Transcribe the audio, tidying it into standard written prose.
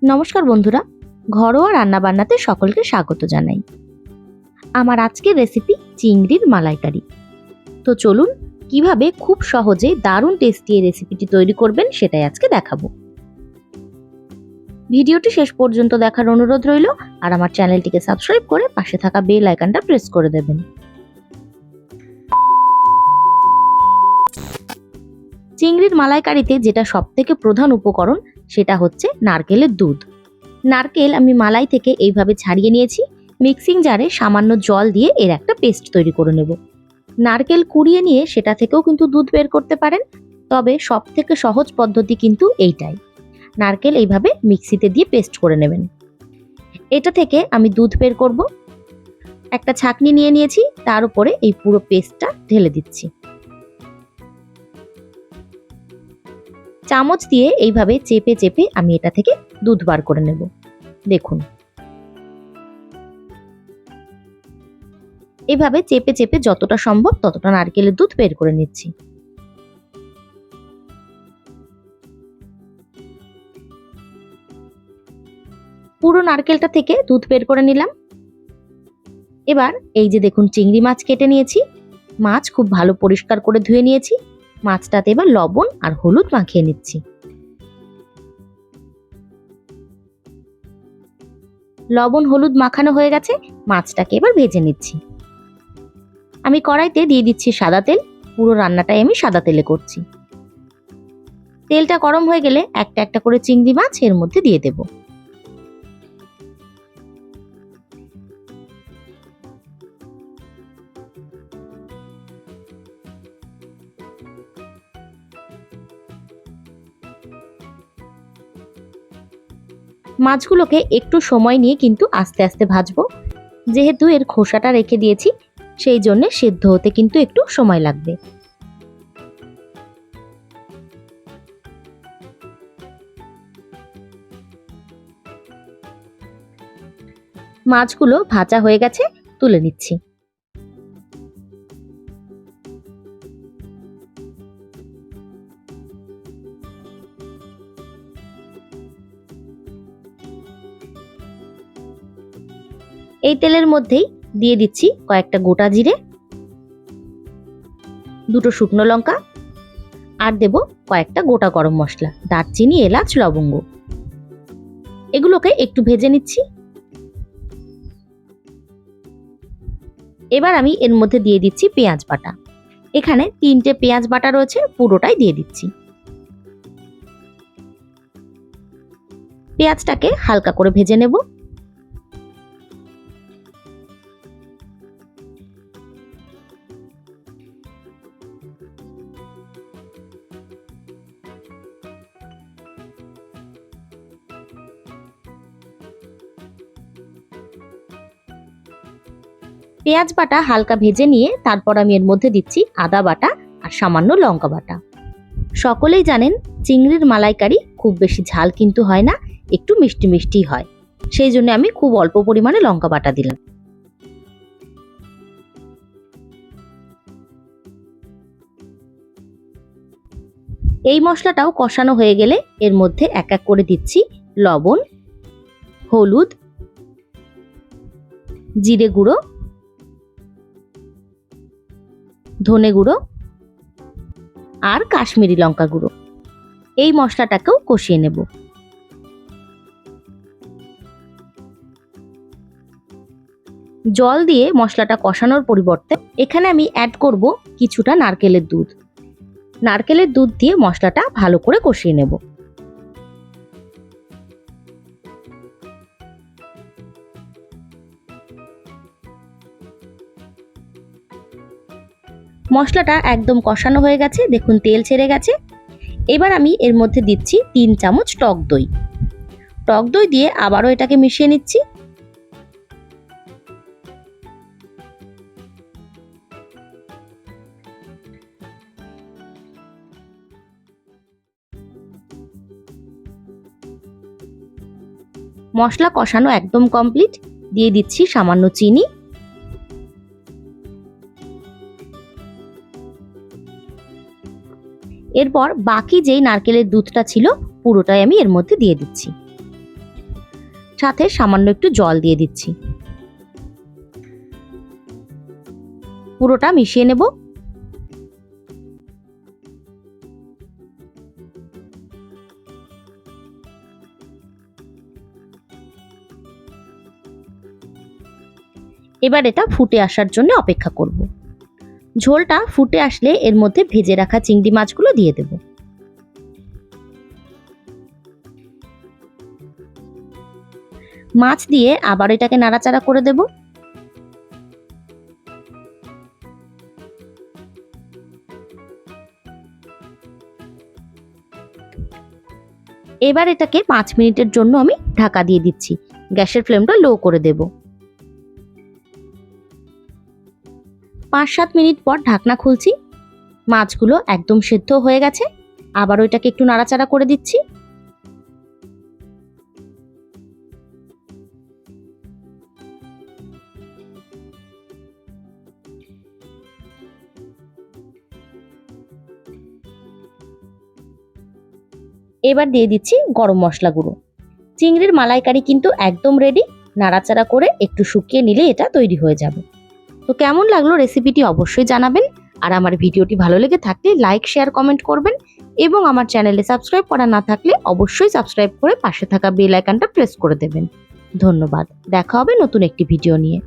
নমস্কার বন্ধুরা, ঘরোয়া রান্নাবান্নাতে সকলকে স্বাগত জানাই। আমার আজকের রেসিপি চিংড়ির মালাইকারি। তো চলুন কিভাবে খুব সহজে দারুণ টেস্টি এই রেসিপিটি তৈরি করবেন সেটাই আজকে দেখাবো। ভিডিওটি শেষ পর্যন্ত দেখার অনুরোধ রইল, আর আমার চ্যানেলটিকে সাবস্ক্রাইব করে পাশে থাকা বেল আইকনটা প্রেস করে দেবেন। চিংড়ির মালাইকারিতে যেটা সবথেকে প্রধান উপকরণ সেটা হচ্ছে নারকেলের দুধ। নারকেল আমি মালাই থেকে এইভাবে ছাড়িয়ে নিয়েছি। মিক্সিং জারে সামান্য জল দিয়ে এর একটা পেস্ট তৈরি করে নেব। নারকেল কুড়িয়ে নিয়ে সেটা থেকেও কিন্তু দুধ বের করতে পারেন, তবে সব থেকে সহজ পদ্ধতি কিন্তু এইটাই। নারকেল এইভাবে মিক্সিতে দিয়ে পেস্ট করে নেবেন। এটা থেকে আমি দুধ বের করব। একটা ছাঁকনি নিয়ে নিয়েছি, তার উপরে এই পুরো পেস্টটা ঢেলে দিচ্ছি। চামচ দিয়ে এইভাবে চেপে চেপে আমি এটা থেকে দুধ বার করে নেব। দেখুন, এভাবে চেপে চেপে যতটা সম্ভব ততটা নারকেলের দুধ বের করে নিচ্ছি। পুরো নারকেলটা থেকে দুধ বের করে নিলাম। এবার এই যে দেখুন, চিংড়ি মাছ কেটে নিয়েছি। মাছ খুব ভালো পরিষ্কার করে ধুয়ে নিয়েছি। মাছটাতে এবার লবণ আর হলুদ মাখিয়ে নিচ্ছি। লবণ হলুদ মাখানো হয়ে গেছে, মাছটাকে এবার ভেজে নিচ্ছি। আমি কড়াইতে দিয়ে দিচ্ছি সাদা তেল। পুরো রান্নাটাই আমি সাদা তেলে করছি। তেলটা গরম হয়ে গেলে একটা একটা করে চিংড়ি মাছ এর মধ্যে দিয়ে দেব। মাছগুলোকে একটু সময় নিয়ে কিন্তু আস্তে আস্তে ভাজবো। যেহেতু এর খোসাটা রেখে দিয়েছি, সেই জন্য সেদ্ধ হতে কিন্তু একটু সময় লাগবে। মাছগুলো ভাজা হয়ে গেছে, তুলে নিচ্ছি। এই তেলের মধ্যেই দিয়ে দিচ্ছি কয়েকটা গোটা জিরে, দুটো শুকনো লঙ্কা, আর দেব কয়েকটা গোটা গরম মশলা, দারচিনি, এলাচ, লবঙ্গ। এগুলোকে একটু ভেজে নিচ্ছি। এবার আমি এর মধ্যে দিয়ে দিচ্ছি পেঁয়াজ বাটা। এখানে 3টে পেঁয়াজ বাটা রয়েছে, পুরোটাই দিয়ে দিচ্ছি। পেঁয়াজটাকে হালকা করে ভেজে নেব। পেঁয়াজ বাটা হালকা ভেজে নিয়ে তারপর আমি এর মধ্যে দিচ্ছি আদা বাটা আর সামান্য লঙ্কা বাটা। সকলেই জানেন চিংড়ির মালাইকারি খুব বেশি ঝাল কিন্তু হয় না, একটু মিষ্টি মিষ্টি হয়। সেই জন্য আমি খুব অল্প পরিমাণে লঙ্কা বাটা দিলাম। এই মশলাটাও কষানো হয়ে গেলে এর মধ্যে এক এক করে দিচ্ছি লবণ, হলুদ, জিরে গুঁড়ো, ধনে গুঁড়ো আর কাশ্মীরি লঙ্কা গুঁড়ো। এই মশলাটাকেও কষিয়ে নেব। জল দিয়ে মশলাটা কষানোর পরিবর্তে এখানে আমি অ্যাড করব কিছুটা নারকেলের দুধ। নারকেলের দুধ দিয়ে মশলাটা ভালো করে কষিয়ে নেব। মশলাটা একদম কষানো হয়ে গেছে, দেখুন তেল ছেড়ে গেছে। এবার আমি এর মধ্যে দিচ্ছি 3 চামচ টক দই। টক দই দিয়ে আবারও এটাকে মিশিয়ে নিচ্ছি। মশলা কষানো একদম কমপ্লিট। দিয়ে দিচ্ছি সামান্য চিনি। এরপর বাকি যেই নারকেলের দুধটা ছিল পুরোটাই আমি এর মধ্যে দিয়ে দিচ্ছি। সাথে সামান্য একটু জল দিয়ে দিচ্ছি। পুরোটা মিশিয়ে নেব। এবার এটা ফুটে আসার জন্য অপেক্ষা করব। ঝোলটা ফুটে আসলে এর মধ্যে ভেজে রাখা চিংড়ি মাছগুলো দিয়ে দেব। মাছ দিয়ে আবার এটাকে নাড়াচাড়া করে দেব। এবার এটাকে 5 মিনিটের জন্য আমি ঢাকা দিয়ে দিচ্ছি। গ্যাসের ফ্লেমটা লো করে দেব। 5-7 মিনিট পর ঢাকনা খুলছি। মাছগুলো একদম সেদ্ধ হয়ে গেছে। আবার ওইটাকে একটু নাড়াচাড়া করে দিচ্ছি। এবার দিয়ে দিচ্ছি গরম মশলা গুঁড়ো। চিংড়ির মালাইকারি কিন্তু একদম রেডি। নাড়াচাড়া করে একটু শুকিয়ে নিলে এটা তৈরি হয়ে যাবে। তো কেমন লাগলো রেসিপিটি অবশ্যই জানাবেন। আর আমার ভিডিওটি ভালো লেগে থাকলে লাইক, শেয়ার, কমেন্ট করবেন এবং আমার চ্যানেলে সাবস্ক্রাইব করা না থাকলে অবশ্যই সাবস্ক্রাইব করে পাশে থাকা বেল আইকনটা প্রেস করে দেবেন। ধন্যবাদ। দেখা হবে নতুন একটি ভিডিও নিয়ে।